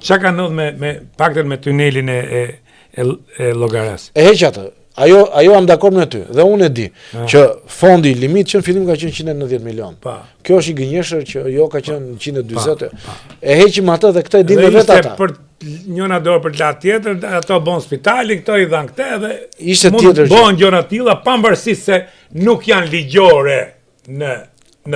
Çka ka ndodhur me paktën me tunelin e Llogaras? E heq atë. Ajo jam dakord me ty dhe unë e di që fondi limit që në fillim ka qenë 190 milion. Kjo është i gënjeshër që jo ka qenë 140. E heqim atë dhe këtë e dinë vetë ata. Për njëna dorë për të latë tjetër, ato bën spitalin, këto i dhan këtë dhe ishte tjetër gjë. Bën gjëra të tilla pavarësisht se nuk janë ligjore në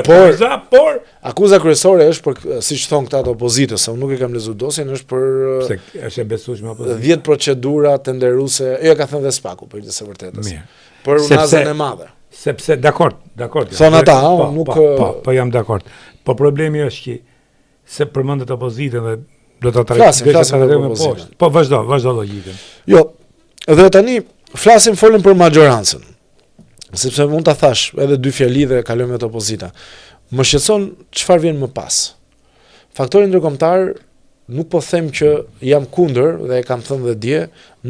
përza, por akuza kryesore është për, siç thon këta të opozitës, se unë nuk e kam lexuar dosjen, është për se është e besueshme opozita. 10 procedura tenderuese, jo ka thënë dhe Spaku, për të së vërtetës. Për unazën e madhe. Sepse dakord. Thon ata, nuk po jam dakord. Po problemi është që se përmendet opozitën dhe do ta trajtojmë më poshtë. Po vazhdo logjikën. Jo. Dhe tani folëm për majorancën. Sepse mund ta thash edhe dy fjali dhe kalojmë me të opozita. Më shqetëson çfarë vjen më pas. Faktori ndërkombëtar nuk po them që jam kundër dhe e kam thënë dhe dje,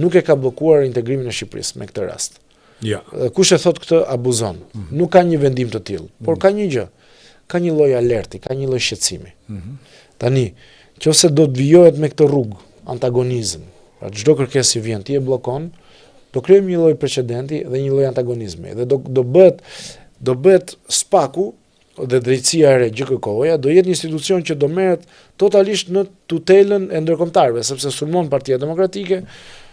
nuk e ka bllokuar integrimin e Shqipërisë me këtë rast. Ja. Kush e thot këtë abuzon. Nuk ka një vendim të tillë, por ka një gjë. Ka një lloj alerti, ka një lloj shqetësimi. Tani, nëse do të vijohet me këtë rrugë antagonizëm, pra çdo kërkesë që vjen ti e bllokon, do krijojmë një lloj precedenti dhe një lloj antagonizmi dhe do bëhet Spaku dhe drejtësia e re GKK-ja do jetë një institucion që do merret totalisht në tutelën e ndërkombëtarëve, sepse sulmon Partia Demokratike,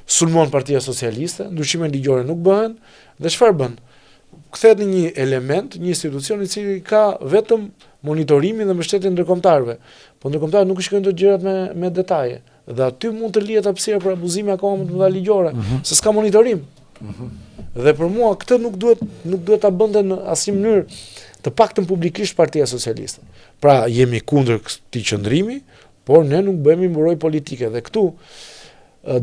sulmon Partia Socialiste, ndryshime ligjore nuk bëhen dhe çfarë bën? Kthehet në një element, një institucion i cili ka vetëm monitorimin dhe mbështetjen ndërkombëtarëve. Po ndërkombëtarët nuk shikojnë të gjërat me detaje. Dhe aty mund të lihet hapësira për abuzime akoma më të mëdha ligjore, se s'ka monitorim. Dhe për mua këtë nuk duhet ta bënte në asnjë mënyrë, të paktën publikisht Partia Socialiste. Pra jemi kundër këtij qëndrimi, por ne nuk bëhemi mburoj politike dhe këtu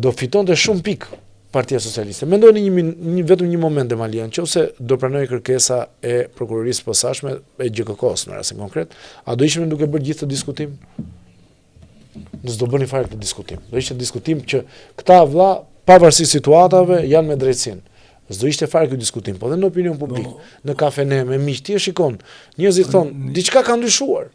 do fitonte shumë pikë Partia Socialiste. Mendojeni vetëm një moment Demalia, nëse do pranoj kërkesa e prokurorisë posaçme e GKK-s në rastin konkret, a do ishim duke bërë gjithë të diskutim? Nëse do bëni fare këtë diskutim. Do ishte diskutim që këta vëlla, pavarësisht situatave, janë me drejtësinë. S'do ishte fare ky diskutim, po dhe në opinion publik, në kafene me miq, ti e shikon, njerëzit thonë, diçka ka ndryshuar.